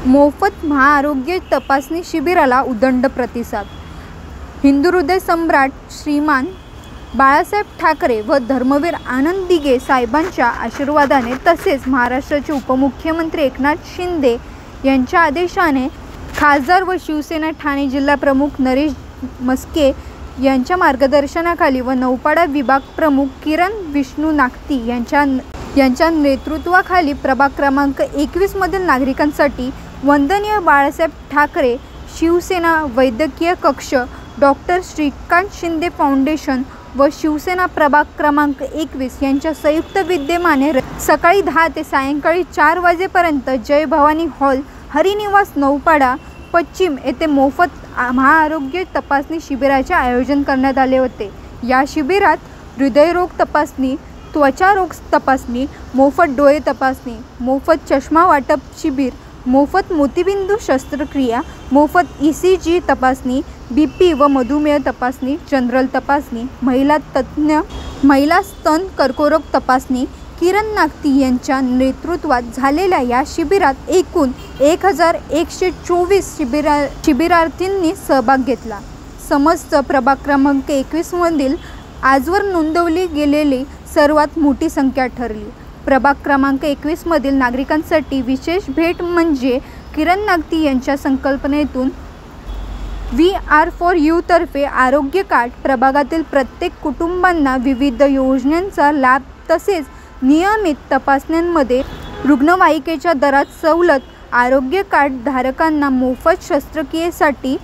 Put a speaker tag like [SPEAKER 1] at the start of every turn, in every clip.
[SPEAKER 1] मोफत महाआरोग्य तपासणी शिबिराला उदंड प्रतिसाद। हिंदू हृदय सम्राट श्रीमान बाळासाहेब ठाकरे व धर्मवीर आनंद दिघे साहेबांच्या आशीर्वादाने तसेच महाराष्ट्राचे उपमुख्यमंत्री एकनाथ शिंदे यांच्या आदेशाने खासदार व शिवसेना ठाणे जिल्हा प्रमुख नरेश म्हस्के यांच्या मार्गदर्शनाखाली व नौपाडा विभाग प्रमुख किरण विष्णू नागती यांच्या नेतृत्वाखाली प्रभाग क्रमांक 21 मधील नागरिकांसाठी वंदनीय बाळासाहेब ठाकरे शिवसेना वैद्यकीय कक्ष, डॉक्टर श्रीकांत शिंदे फाउंडेशन व शिवसेना प्रभाग क्रमांक 21 यांच्या संयुक्त विद्यमाने सकाळी 10 ते सायंकाळी 4 वाजेपर्यंत जय भवानी हॉल, हरिनिवास, नौपाडा पश्चिम येथे मोफत महाआरोग्य तपासणी शिबिराचे आयोजन करण्यात आले होते। या शिबिरात हृदयरोग तपासणी, त्वचा रोग तपासणी, मोफत डोळे तपासणी, मोफत चष्मा वाटप शिबिर, मोफत मोतीबिंदू शस्त्रक्रिया, मोफत ECG तपासणी, BP व मधुमेह तपासणी, जनरल तपासणी, महिला स्तन कर्करोग तपासणी, किरण नागती यांच्या नेतृत्वात झालेल्या या शिबिरात एकूण 1124 शिबिरार्थींनी सहभाग घेतला। समस्त प्रभाग क्रमांक 21 मधील आजवर नोंदवली गेलेली सर्वात मोठी संख्या ठरली। प्रभाग क्रमांक 21 मधील नागरिकांसाठी विशेष भेट म्हणजे किरण नागती यांच्या संकल्पनेतून VR4U तर्फे आरोग्य कार्ड, प्रभागातील प्रत्येक कुटुंबांना विविध योजनांचा लाभ तसेच नियमित तपासण्यांमध्ये रुग्णवाहिकेच्या दरात सवलत, आरोग्य कार्ड धारकांना मोफत शस्त्रक्रियेसाठी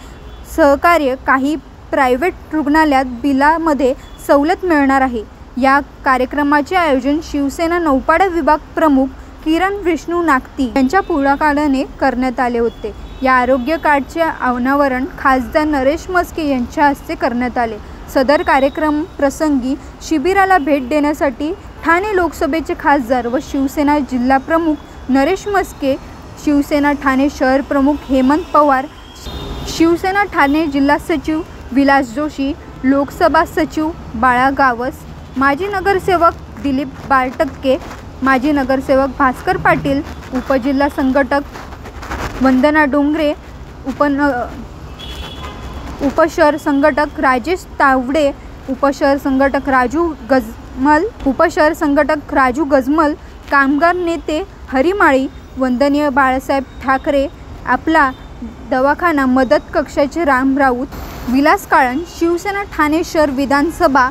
[SPEAKER 1] सहकार्य, काही प्रायव्हेट रुग्णालयात बिलामध्ये सवलत मिळणार आहे। या कार्यक्रमाचे आयोजन शिवसेना नौपाडा विभाग प्रमुख किरण विष्णू नागती यांच्या पुढाकाराने करण्यात आले होते। या आरोग्य कार्डचे अनावरण खासदार नरेश म्हस्के यांच्या हस्ते करण्यात आले। सदर कार्यक्रम प्रसंगी शिबिराला भेट देण्यासाठी ठाणे लोकसभेचे खासदार व शिवसेना जिल्हा प्रमुख नरेश म्हस्के, शिवसेना ठाणे शहर प्रमुख हेमंत पवार, शिवसेना ठाणे जिल्हा सचिव विलास जोशी, लोकसभा सचिव बाळा गावस, माजी नगरसेवक दिलीप बाळटक्के, माजी नगरसेवक भास्कर पाटील, उपजिल्हा संघटक वंदना डोंगरे, उपशहर संघटक राजेश तावडे, उपशहर संघटक राजू गजमल, कामगार नेते हरिमाळी, वंदनीय बाळासाहेब ठाकरे आपला दवाखाना मदत कक्षाचे राम राऊत, विलास काळन, शिवसेना ठाणे शहर विधानसभा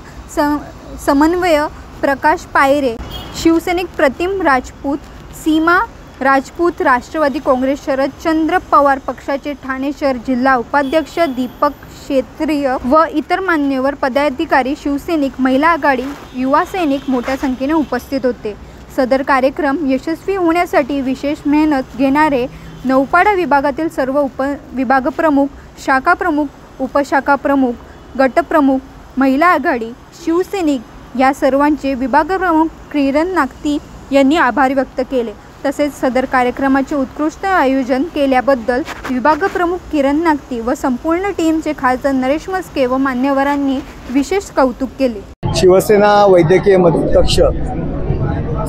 [SPEAKER 1] समन्वय प्रकाश पायरे, शिवसैनिक प्रतिम राजपूत, सीमा राजपूत, राष्ट्रवादी काँग्रेस शरदचंद्र पवार पक्षाचे ठाणे शहर जिल्हा उपाध्यक्ष दीपक क्षेत्रीय व इतर मान्यवर पदाधिकारी, शिवसैनिक, महिला आघाडी, युवा सैनिक मोठ्या संख्येने उपस्थित होते। सदर कार्यक्रम यशस्वी होण्यासाठी विशेष मेहनत घेणारे नौपाडा विभागातील सर्व उपविभाग प्रमुख, शाखा प्रमुख, उपशाखा प्रमुख, गटप्रमुख, महिला आघाडी, शिवसैनिक या सर्वांचे विभाग प्रमुख किरण नागती यांनी आभार व्यक्त केले। तसेच सदर कार्यक्रमाचे उत्कृष्ट आयोजन केल्याबद्दल विभाग प्रमुख किरण नागती व संपूर्ण टीमचे खासदार नरेश म्हस्के व मान्यवरांनी विशेष कौतुक केले।
[SPEAKER 2] शिवसेना वैद्यकीय मदत कक्ष,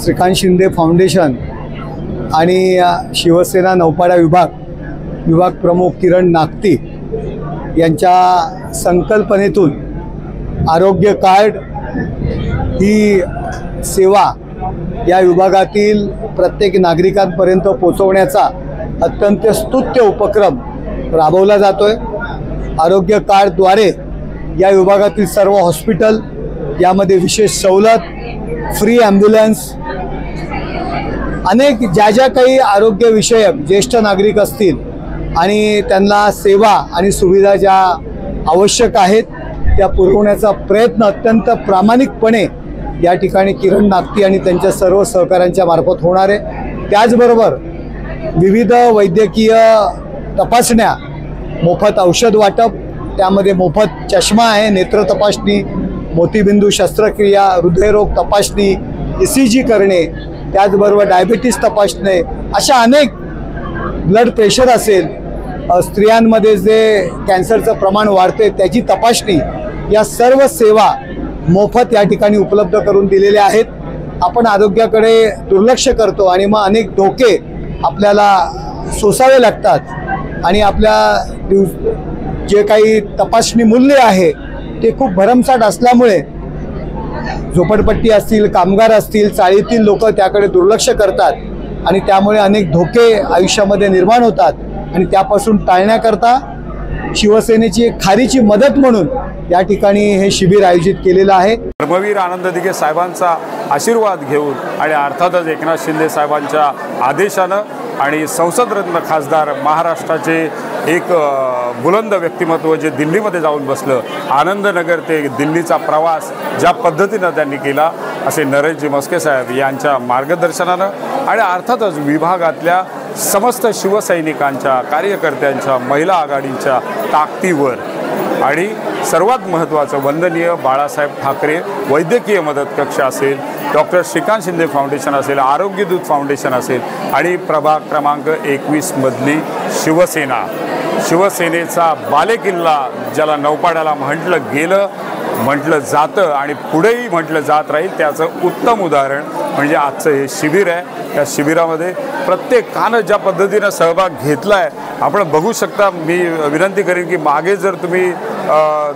[SPEAKER 2] श्रीकांत शिंदे फाउंडेशन आणि शिवसेना नौपाडा विभाग प्रमुख किरण नागती यांच्या संकल्पनेतून आरोग्य कार्ड ही सेवा या विभागातील प्रत्येक नागरिकांपर्यंत पोहोचवण्याचा अत्यंत स्तुत्य उपक्रम राबवला जातोय। आरोग्य कार्डद्वारे या विभागातील सर्व हॉस्पिटल यामध्ये विशेष सवलत, फ्री ॲम्ब्युलन्स, अनेक ज्या काही आरोग्यविषयक ज्येष्ठ नागरिक असतील आणि त्यांना सेवा आणि सुविधा ज्या आवश्यक आहेत त्या पुरवण्याचा प्रयत्न अत्यंत प्रामाणिकपणे या ठिकाणी किरण नागती आणि त्यांच्या सर्व सहकाऱ्यांच्या मार्फत होणार आहे। त्याचबरोबर विविध वैद्यकीय तपासण्या, मोफत औषध वाटप, त्यामध्ये मोफत चष्मा आहे, नेत्र तपासणी, मोतीबिंदू शस्त्रक्रिया, हृदयरोग तपासणी, ECG करणे, त्याचबरोबर डायबिटीस तपासणे, अशा अनेक, ब्लड प्रेशर असेल, स्त्रियांमध्ये जे कॅन्सरचं प्रमाण वाढते त्याची तपासणी, या सर्व सेवा मोफत या ठिकाणी उपलब्ध करून दिलेल्या आहेत। आपण आरोग्याकडे दुर्लक्ष करतो आणि मग अनेक धोके आपल्याला सोसावे लागतात आणि आपल्या जे काही तपासणी मूल्य आहे ते खूप भरमसाठ असल्यामुळे झोपडपट्टी असतील, कामगार असतील, चाळीतील लोक त्याकडे दुर्लक्ष करतात आणि त्यामुळे अनेक धोके आयुष्यामध्ये निर्माण होतात आणि त्यापासून टाळण्याकरता शिवसेनेची एक खारीची मदत म्हणून या ठिकाणी हे शिबिर आयोजित केलेलं आहे।
[SPEAKER 3] धर्मवीर आनंद दिघे साहेबांचा आशीर्वाद घेऊन आणि अर्थातच एकनाथ शिंदे साहेबांच्या आदेशानं आणि संसदरत्न खासदार महाराष्ट्राचे एक बुलंद व्यक्तिमत्व जे दिल्लीमध्ये जाऊन बसलं, आनंदनगर ते दिल्लीचा प्रवास ज्या पद्धतीनं त्यांनी केला, असे नरेशजी मस्के साहेब यांच्या मार्गदर्शनानं आणि अर्थातच विभागातल्या समस्त शिवसैनिकांच्या, कार्यकर्त्यांच्या, महिला आघाडीच्या ताकदीवर आणि सर्वात महत्त्वाचं वंदनीय बाळासाहेब ठाकरे वैद्यकीय मदत कक्ष असेल, डॉक्टर श्रीकांत शिंदे फाउंडेशन असेल, आरोग्यदूत फाउंडेशन असेल आणि प्रभाग क्रमांक 21 मधली शिवसेना, शिवसेनेचा बालेकिल्ला ज्याला नौपाड्याला म्हटलं जातं आणि पुढेही म्हटलं जात राहील, त्याचं उत्तम उदाहरण म्हणजे आजचं हे शिबिर आहे। या शिबिरामध्ये प्रत्येकानं ज्या पद्धतीनं सहभाग घेतला आहे आपण बघू शकता। मी विनंती करेन की मागे जर तुम्ही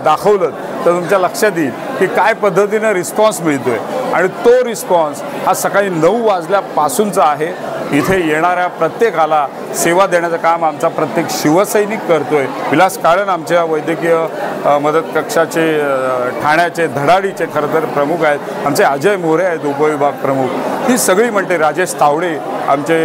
[SPEAKER 3] दाखवलं तर तुमच्या लक्षात येईल की काय पद्धतीनं रिस्पॉन्स मिळतोय आणि तो रिस्पॉन्स हा सकाळी 9 वाजल्यापासूनचा आहे। इथे येणाऱ्या प्रत्येकाला सेवा देण्याचं काम आमचा प्रत्येक शिवसैनिक करतोय। विलास काळन आमच्या वैद्यकीय मदत कक्षाचे ठाण्याचे धडाडीचे खरं तर प्रमुख आहेत, आमचे अजय मोरे आहेत उपविभाग प्रमुख, ही सगळी म्हणते राजेश तावडे आमचे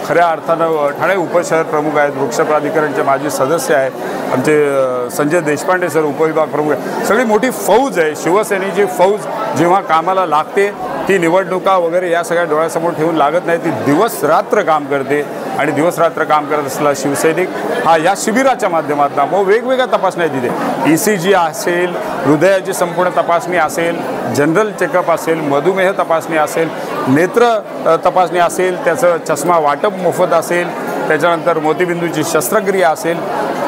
[SPEAKER 3] खऱ्या अर्थानं ठाणे उपशहर प्रमुख आहेत, वृक्ष प्राधिकरणचे माजी सदस्य आहेत, आमचे संजय देशपांडे सर उपविभाग प्रमुख आहेत। सगळी मोठी फौज आहे, शिवसेनेची फौज जेव्हा कामाला लागते ती निवडणुका वगैरे या सगळ्या डोळ्यासमोर ठेवून लागत नाही, ती दिवस रात्र काम करते आणि दिवस रात्र काम करत असलेला शिवसैनिक हा या शिबिराच्या माध्यमातून मग वेगवेगळ्या तपासण्या तिथे ECG असेल, हृदयाची संपूर्ण तपासणी असेल, जनरल चेकअप असेल, मधुमेह तपासणी असेल, नेत्र तपासणी असेल, त्याचं चष्मा वाटप मोफत असेल, त्याच्यानंतर मोतीबिंदूची शस्त्रक्रिया असेल,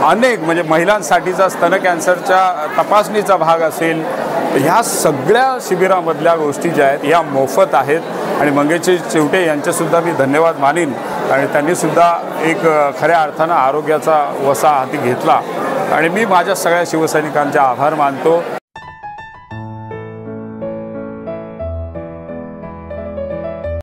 [SPEAKER 3] अनेक म्हणजे महिलांसाठीचा स्तन कॅन्सरच्या तपासणीचा भाग असेल, ह्या सगळ्या शिबिरामधल्या गोष्टी ज्या आहेत या मोफत आहेत आणि मंगेशजी चिवटे यांचेसुद्धा मी धन्यवाद मानीन आणि त्यांनीसुद्धा एक खऱ्या अर्थानं आरोग्याचा वसा हाती घेतला आणि मी माझ्या सगळ्या शिवसैनिकांचे आभार मानतो।